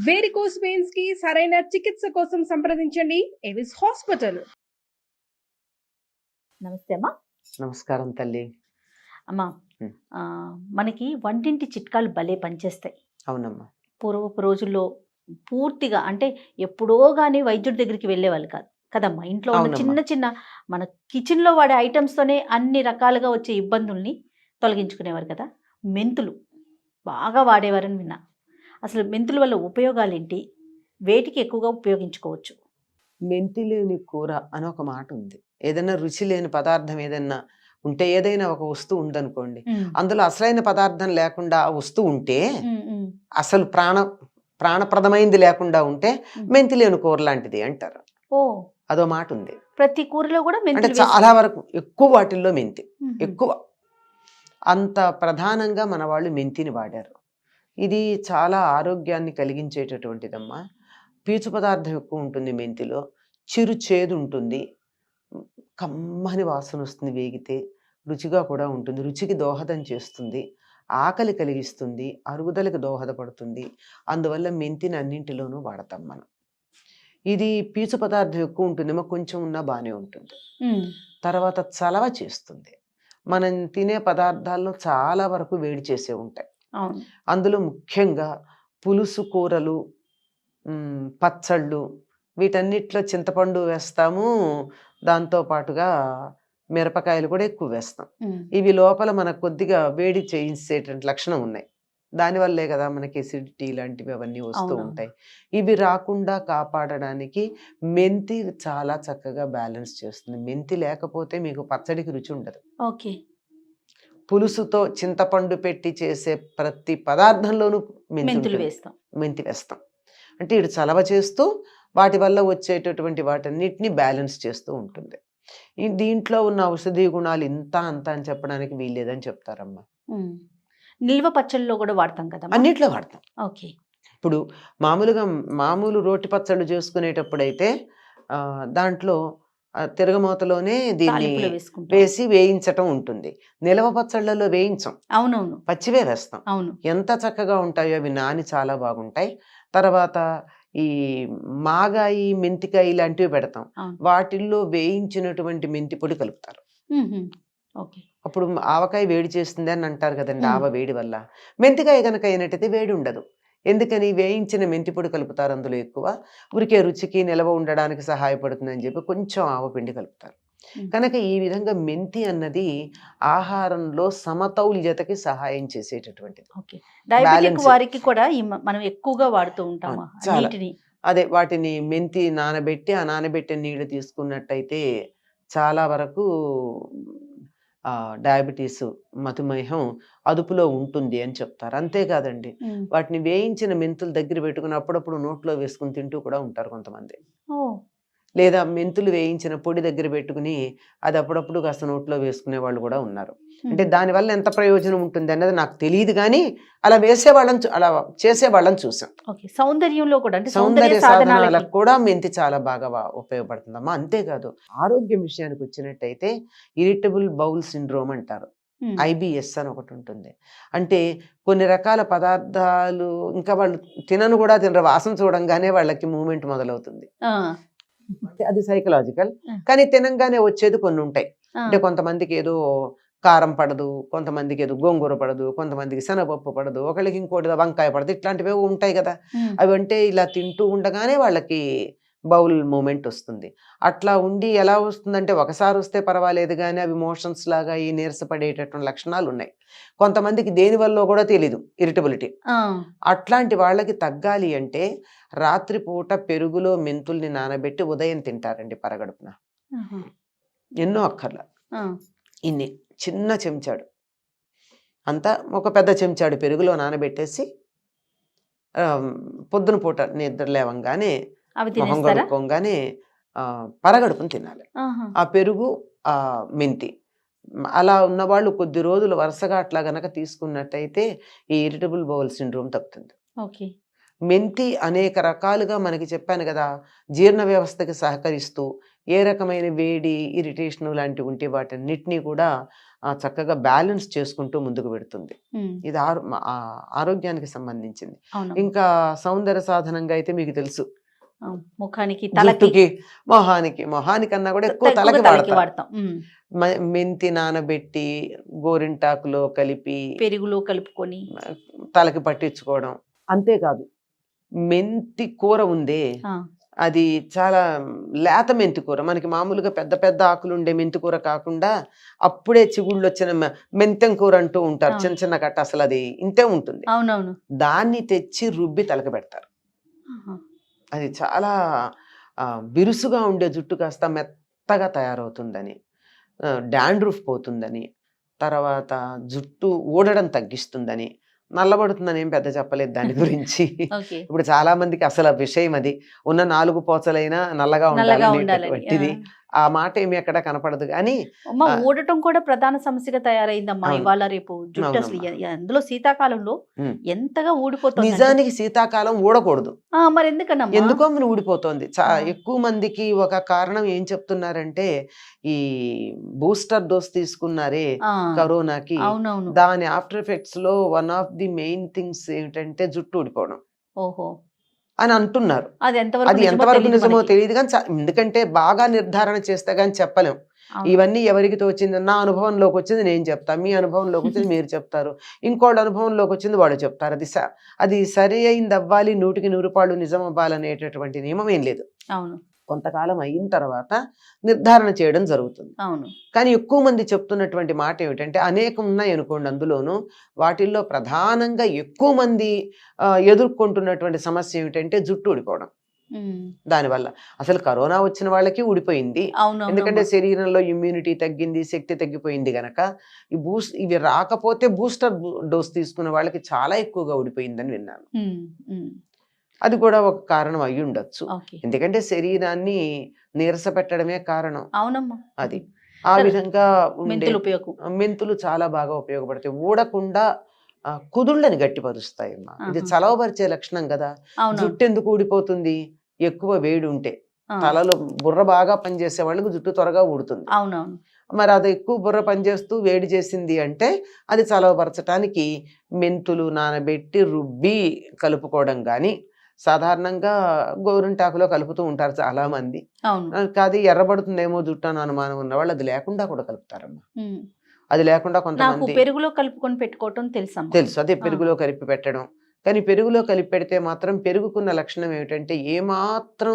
Varicose veins కి సరైన చికిత్స కోసం సంప్రదించండి ఎవిస్ హాస్పిటల్. నమస్తే అమ్మా. నమస్కారం తల్లి. అమ్మా, మనకి వంటింటి చిట్కాలు భలే పనిచేస్తాయి. అవునమ్మా. పూర్వపు రోజుల్లో పూర్తిగా అంటే ఎప్పుడో కానీ వైద్యుడి దగ్గరికి వెళ్ళేవాళ్ళు కాదు కదమ్మా. ఇంట్లో ఉన్న చిన్న చిన్న మన కిచెన్లో వాడే ఐటమ్స్తోనే అన్ని రకాలుగా వచ్చే ఇబ్బందుల్ని తొలగించుకునేవారు కదా. మెంతులు బాగా వాడేవారని విన్నా. అసలు మెంతుల వల్ల ఉపయోగాలు ఏంటి, వేటికి ఎక్కువగా ఉపయోగించుకోవచ్చు? మెంతి లేని కూర అని ఒక మాట ఉంది. ఏదైనా రుచి లేని పదార్థం ఏదైనా ఉంటే, ఏదైనా ఒక వస్తువు ఉందనుకోండి, అందులో అసలైన పదార్థం లేకుండా ఆ వస్తువు ఉంటే, అసలు ప్రాణప్రదమైంది లేకుండా ఉంటే మెంతి లేని కూర లాంటిది అంటారు. అదో మాట ఉంది. ప్రతి కూరలో కూడా అంటే చాలా వరకు ఎక్కువ వాటిల్లో మెంతి ఎక్కువ, అంత ప్రధానంగా మన వాళ్ళు మెంతిని వాడారు. ఇది చాలా ఆరోగ్యాన్ని కలిగించేటటువంటిదమ్మా. పీచు పదార్థం ఎక్కువ ఉంటుంది మెంతిలో, చిరు చేదు ఉంటుంది, కమ్మని వాసన వస్తుంది, వేగితే రుచిగా కూడా ఉంటుంది, రుచికి దోహదం చేస్తుంది, ఆకలి కలిగిస్తుంది, అరుగుదలకు దోహదపడుతుంది. అందువల్ల మెంతిని అన్నింటిలోనూ వాడతాం మనం. ఇది పీచు పదార్థం ఎక్కువ ఉంటుందేమో, కొంచెం ఉన్నా బాగానే ఉంటుంది. తర్వాత చలవ చేస్తుంది. మనం తినే పదార్థాల్లో చాలా వరకు వేడి చేసే ఉంటాయి. అందులో ముఖ్యంగా పులుసు కూరలు, పచ్చళ్ళు, వీటన్నిటిలో చింతపండు వేస్తాము, దాంతో పాటుగా మిరపకాయలు కూడా ఎక్కువ వేస్తాం. ఇవి లోపల మనకు కొద్దిగా వేడి చేయించేటువంటి లక్షణం ఉన్నాయి. దానివల్లే కదా మనకి ఎసిడిటీ లాంటివి అవన్నీ వస్తూ ఉంటాయి. ఇవి రాకుండా కాపాడడానికి మెంతి చాలా చక్కగా బ్యాలెన్స్ చేస్తుంది. మెంతి లేకపోతే మీకు పచ్చడికి రుచి ఉండదు. పులుసుతో చింతపండు పెట్టి చేసే ప్రతి పదార్థంలోనూ మెంతి వేస్తాం. అంటే ఇటు చలవ చేస్తూ వాటి వల్ల వచ్చేటటువంటి వాటన్నిటిని బ్యాలెన్స్ చేస్తూ ఉంటుంది. దీంట్లో ఉన్న ఔషధీ గుణాలు ఇంత అంత అని చెప్పడానికి వీల్లేదని చెప్తారమ్మా. నిల్వ పచ్చళ్ళలో కూడా వాడతాం కదా, అన్నిట్లో వాడతాం. ఇప్పుడు మామూలు రోటి పచ్చళ్ళు చేసుకునేటప్పుడు అయితే దాంట్లో తిరగమూతలోనే దీన్ని వేసి వేయించటం ఉంటుంది. నిలవ పచ్చళ్ళలో వేయించం, అవునవును, పచ్చివే వేస్తాం. ఎంత చక్కగా ఉంటాయో అవి, నాని చాలా బాగుంటాయి. తర్వాత ఈ మాగాయి, మెంతికాయ ఇలాంటివి పెడతాం, వాటిల్లో వేయించినటువంటి మెంతి పొడి కలుపుతారు. అప్పుడు ఆవకాయ వేడి చేస్తుంది అని అంటారు కదండి, ఆవ వేడి వల్ల. మెంతికాయ కనుక అయినట్టయితే వేడి ఉండదు. ఎందుకని? వేయించిన మెంతి పొడి కలుపుతారు అందులో ఎక్కువ, ఉరికే రుచికి నిలవ ఉండడానికి సహాయపడుతుందని చెప్పి కొంచెం ఆవపిండి కలుపుతారు. కనుక ఈ విధంగా మెంతి అన్నది ఆహారంలో సమతౌల్యతకి సహాయం చేసేటటువంటిది. వారికి కూడా మనం ఎక్కువగా వాడుతూ ఉంటాం. అదే వాటిని మెంతి నానబెట్టి, ఆ నానబెట్టిన నీళ్లు తీసుకున్నట్టయితే చాలా వరకు డయాబెటీస్, మధుమేహం అదుపులో ఉంటుంది అని చెప్తారు. అంతేకాదండి, వాటిని వేయించిన మెంతులు దగ్గర పెట్టుకుని అప్పుడప్పుడు నోట్లో వేసుకుని తింటూ కూడా ఉంటారు కొంతమంది. లేదా మెంతులు వేయించిన పొడి దగ్గర పెట్టుకుని అది అప్పుడప్పుడు కాస్త నోట్లో వేసుకునే వాళ్ళు కూడా ఉన్నారు. అంటే దానివల్ల ఎంత ప్రయోజనం ఉంటుంది అన్నది నాకు తెలియదు, కానీ అలా అలా చేసేవాళ్ళని చూసాం. సౌందర్యంలో కూడా, సౌందర్య సాధనాలకు కూడా మెంతి చాలా బాగా ఉపయోగపడుతుందమ్మా. అంతేకాదు, ఆరోగ్యం విషయానికి వచ్చినట్టయితే ఇరిటబుల్ బౌల్ సిండ్రోమ్ అంటారు, IBS అని ఒకటి ఉంటుంది. అంటే కొన్ని రకాల పదార్థాలు ఇంకా వాళ్ళు తినను కూడా తినరు, వాసన చూడంగానే వాళ్ళకి మూమెంట్ మొదలవుతుంది. అది సైకలాజికల్. కానీ తినంగానే వచ్చేది కొన్ని ఉంటాయి. అంటే కొంతమందికి ఏదో కారం పడదు, కొంతమందికి ఏదో గోంగూర పడదు, కొంతమందికి శనగపప్పు పడదు, ఒకళ్ళకి ఇంకోటి వంకాయ పడదు, ఇట్లాంటివి ఉంటాయి కదా. అవి అంటే ఇలా తింటూ ఉండగానే వాళ్ళకి బౌల్ మూమెంట్ వస్తుంది. అట్లా ఉండి ఎలా వస్తుందంటే, ఒకసారి వస్తే పర్వాలేదు కానీ అవి మోషన్స్ లాగా ఈ నీరసపడేటటువంటి లక్షణాలు ఉన్నాయి. కొంతమందికి దేనివల్ల కూడా తెలీదు, ఇరిటబిలిటీ. అట్లాంటి వాళ్ళకి తగ్గాలి అంటే రాత్రిపూట పెరుగులో మెంతుల్ని నానబెట్టి ఉదయం తింటారండి పరగడుపున. ఎన్నో అక్కర్లా, ఇన్ని చిన్న చెంచాడు అంతా, ఒక పెద్ద చెంచాడు పెరుగులో నానబెట్టేసి పొద్దున పూట నిద్ర లేవంగానే మొహం కడుక్కోగానే పరగడుపుని తినాలి ఆ పెరుగు, ఆ మెంతి. అలా ఉన్నవాళ్ళు కొద్ది రోజులు వరుసగా అట్లా గనక తీసుకున్నట్టయితే ఈ ఇరిటబుల్ బౌల్ సిండ్రోమ్ తగ్గుతుంది. మెంతి అనేక రకాలుగా మనకి చెప్పాను కదా, జీర్ణ వ్యవస్థకి సహకరిస్తూ ఏ రకమైన వేడి, ఇరిటేషన్ లాంటివి ఉంటే వాటన్నిటినీ కూడా చక్కగా బ్యాలెన్స్ చేసుకుంటూ ముందుకు పెడుతుంది. ఇది ఆరోగ్యానికి సంబంధించింది. అవును. ఇంకా సౌందర్య సాధనంగా అయితే మీకు తెలుసు, ముఖానికి జుట్టుకి, మొహానికన్నా కూడా ఎక్కువ తలకి వాడతాం. మెంతి నానబెట్టి గోరింటాకులో కలిపి పెరుగులో కలుపుకొని తలకి పట్టించుకోవడం. అంతేకాదు, మెంతి కూర ఉందే, అది చాలా లేత మెంతి కూర, మనకి మామూలుగా పెద్ద పెద్ద ఆకులు ఉండే మెంతి కూర కాకుండా అప్పుడే చిగుళ్ళు వచ్చిన మెంతెం కూర అంటూ ఉంటారు, చిన్న చిన్న కట్ట, అసలు అది ఇంతే ఉంటుంది. అవునవును. దాన్ని తెచ్చి రుబ్బి తలకి పెడతారు. అది చాలా బిరుసుగా ఉండే జుట్టు కాస్త మెత్తగా తయారవుతుందని, డాండ్రూఫ్ పోతుందని, తర్వాత జుట్టు ఊడడం తగ్గిస్తుందని, నల్లబడుతుందని ఏం పెద్ద చెప్పలేదు దాని గురించి. ఇప్పుడు చాలా మందికి అసలు విషయం అది, ఉన్న 4 పోచలైనా నల్లగా ఉండాలి, ఆ మాట ఏమి ఎక్కడ కనపడదు. కానీ ఊడటం కూడా ప్రధాన సమస్యగా తయారైందమ్మా ఇవాళ రేపు. జుట్టు అసలు అందులో శీతాకాలంలో ఎంతగా ఊడిపోతుంది. నిజానికి శీతాకాలం ఊడకూడదు, మరి ఎందుకన్నా ఎందుకో మనం ఊడిపోతుంది. ఎక్కువ మందికి ఒక కారణం ఏం చెప్తున్నారంటే, ఈ బూస్టర్ డోస్ తీసుకున్నారే కరోనాకి, దాని ఆఫ్టర్ ఎఫెక్ట్స్ లో one of the main things ఏమిటంటే జుట్టు ఊడిపోవడం అని అంటున్నారు. అది ఎంతవరకు నిజమో తెలియదు కానీ, ఎందుకంటే బాగా నిర్ధారణ చేస్తే గానీ చెప్పలేం. ఇవన్నీ ఎవరికి తోచింది, నా అనుభవంలోకి వచ్చింది నేను చెప్తాను, మీ అనుభవంలోకి వచ్చింది మీరు చెప్తారు, ఇంకోళ్ళ అనుభవంలోకి వచ్చింది వాళ్ళు చెప్తారు. అది సరి అయింది అవ్వాలి, 100కి 100 నిజం అవ్వాలనేటటువంటి నియమం ఏం లేదు. అవును, కొంతకాలం అయిన తర్వాత నిర్ధారణ చేయడం జరుగుతుంది. అవును. కానీ ఎక్కువ మంది చెప్తున్నటువంటి మాట ఏమిటంటే, అనేకం ఉన్నాయి అనుకోండి, అందులోనూ వాటిల్లో ప్రధానంగా ఎక్కువ మంది ఎదుర్కొంటున్నటువంటి సమస్య ఏమిటంటే జుట్టు ఊడిపోవడం. దానివల్ల అసలు కరోనా వచ్చిన వాళ్ళకి ఊడిపోయింది, ఎందుకంటే శరీరంలో ఇమ్యూనిటీ తగ్గింది, శక్తి తగ్గిపోయింది గనక. ఇవి రాకపోతే బూస్టర్ డోస్ తీసుకున్న వాళ్ళకి చాలా ఎక్కువగా ఊడిపోయిందని విన్నాను. అది కూడా ఒక కారణం అయి ఉండొచ్చు, ఎందుకంటే శరీరాన్ని నీరస పెట్టడమే కారణం. అవునమ్మా. అది ఆ విధంగా మెంతులు చాలా బాగా ఉపయోగపడతాయి. ఊడకుండా కుదుళ్ళని గట్టిపరుస్తాయమ్మా. ఇది చలవపరిచే లక్షణం కదా. జుట్టు ఎందుకు ఊడిపోతుంది? ఎక్కువ వేడి ఉంటే. తలలో బుర్ర బాగా పనిచేసే వాళ్ళకి జుట్టు త్వరగా ఊడుతుంది. అవునవును. మరి అది ఎక్కువ బుర్ర పనిచేస్తూ వేడి చేసింది అంటే అది చలవపరచడానికి మెంతులు నానబెట్టి రుబ్బి కలుపుకోవడం కానీ, సాధారణంగా గోరింటాకులో కలుపుతూ ఉంటారు చాలా మంది. కాదు ఎర్రబడుతుందేమో జుట్టు అని అనుమానం ఉన్న వాళ్ళు అది లేకుండా కూడా కలుపుతారమ్మా. అది లేకుండా కొంతమంది పెరుగులో కలుపుకొని పెట్టుకోవటం తెలుసు, అదే పెరుగులో కలిపి పెట్టడం. కానీ పెరుగులో కలిపి పెడితే మాత్రం పెరుగుకున్న లక్షణం ఏమిటంటే ఏమాత్రం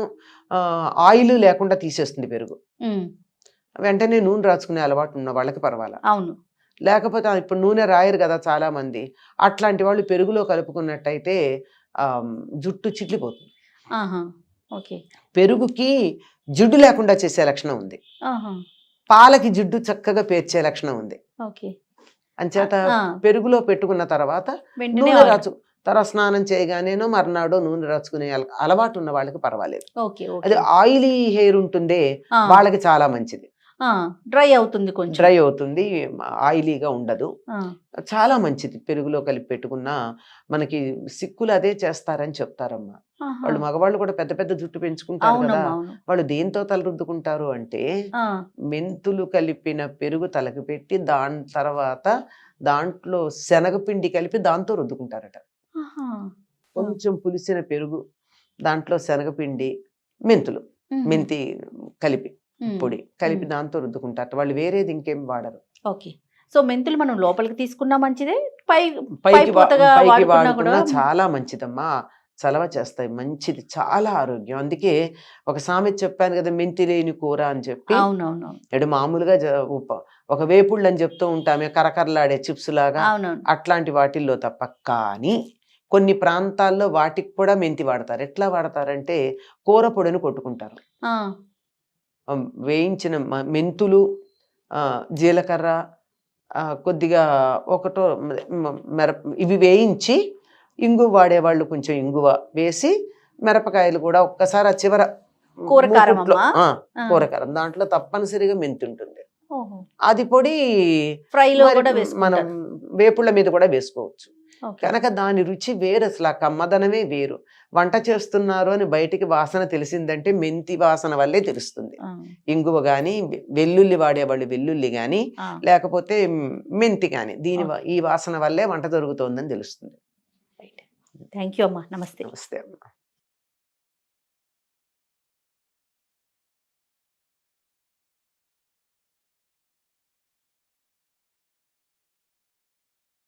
ఆయిల్ లేకుండా తీసేస్తుంది పెరుగు. వెంటనే నూనె రాసుకునే అలవాటు ఉన్న వాళ్ళకి పర్వాలా. అవును. లేకపోతే ఇప్పుడు నూనె రాయరు కదా చాలా మంది, అట్లాంటి వాళ్ళు పెరుగులో కలుపుకున్నట్టయితే జుట్టు చిట్లిపోతుంది. పెరుగుకి జిడ్డు లేకుండా చేసే లక్షణం ఉంది, పాలకి జిడ్డు చక్కగా పేర్చే లక్షణం ఉంది. అంచేత పెరుగులో పెట్టుకున్న తర్వాత నూనె రాచు, తర్వాత స్నానం చేయగానేనో మర్నాడో నూనె రాచుకునే అలవాటు ఉన్న వాళ్ళకి పర్వాలేదు. అది ఆయిలీ హెయిర్ ఉంటుందే వాళ్ళకి చాలా మంచిది. డ్రై అవుతుంది, కొంచెం డ్రై అవుతుంది, ఆయిలీగా ఉండదు. చాలా మంచిది పెరుగులో కలిపి పెట్టుకున్నా. మనకి సిక్కులు అదే చేస్తారని చెప్తారమ్మా. వాళ్ళు మగవాళ్ళు కూడా పెద్ద పెద్ద జుట్టు పెంచుకుంటారు కదా, వాళ్ళు దేంతో తల రుద్దుకుంటారు అంటే మెంతులు కలిపిన పెరుగు తలకి పెట్టి దాని తర్వాత దాంట్లో శనగపిండి కలిపి దాంతో రుద్దుకుంటారట. కొంచెం పులిసిన పెరుగు, దాంట్లో శనగపిండి, మెంతి కలిపి పొడి కలిపి దాంతో రుద్దుకుంటారు వాళ్ళు. వేరేది ఇంకేం వాడరు. ఓకే. సో మెంతులు మనం లోపలికి తీసుకున్నా మంచిదే, పైకి వాడుకున్నా చాలా మంచిదమ్మా. చలవ చేస్తాయి, మంచిది, చాలా ఆరోగ్యం. అందుకే ఒక సామెత చెప్పాను కదా, మెంతి లేని కూర అని చెప్పి. ఇటు మామూలుగా ఒక వేపుళ్ళు అని చెప్తూ ఉంటామే, కరకరలాడే చిప్స్ లాగా, అట్లాంటి వాటిల్లో తప్ప. కానీ కొన్ని ప్రాంతాల్లో వాటికి కూడా మెంతి వాడతారు. ఎట్లా వాడతారంటే కూర పొడిని కొట్టుకుంటారు. వేయించిన మెంతులు, జీలకర్ర, కొద్దిగా ఒకటో ఇవి వేయించి ఇంగువ వాడేవాళ్ళు కొంచెం ఇంగువ వేసి, మిరపకాయలు కూడా ఒక్కసారి ఆ చివర కూరకారం దాంట్లో తప్పనిసరిగా మెంతి ఉంటుంది. అది పొడి ఫ్రైలో మనం వేపుళ్ళ మీద కూడా వేసుకోవచ్చు. ఓకే. కనుక దాని రుచి వేరు, అసలు ఆ కమ్మదనమే వేరు. వంట చేస్తున్నారు అని బయటికి వాసన తెలిసిందంటే మెంతి వాసన వల్లే తెలుస్తుంది. ఆ, ఇంగువ కానీ, వెల్లుల్లి వాడేవాళ్ళు వెల్లుల్లి కానీ, ఆ. లేకపోతే మెంతి కానీ, ఓకే. ఈ వాసన వల్లే వంట దొరుకుతోందని తెలుస్తుంది. థ్యాంక్ యూ అమ్మా. నమస్తే. నమస్తే అమ్మా.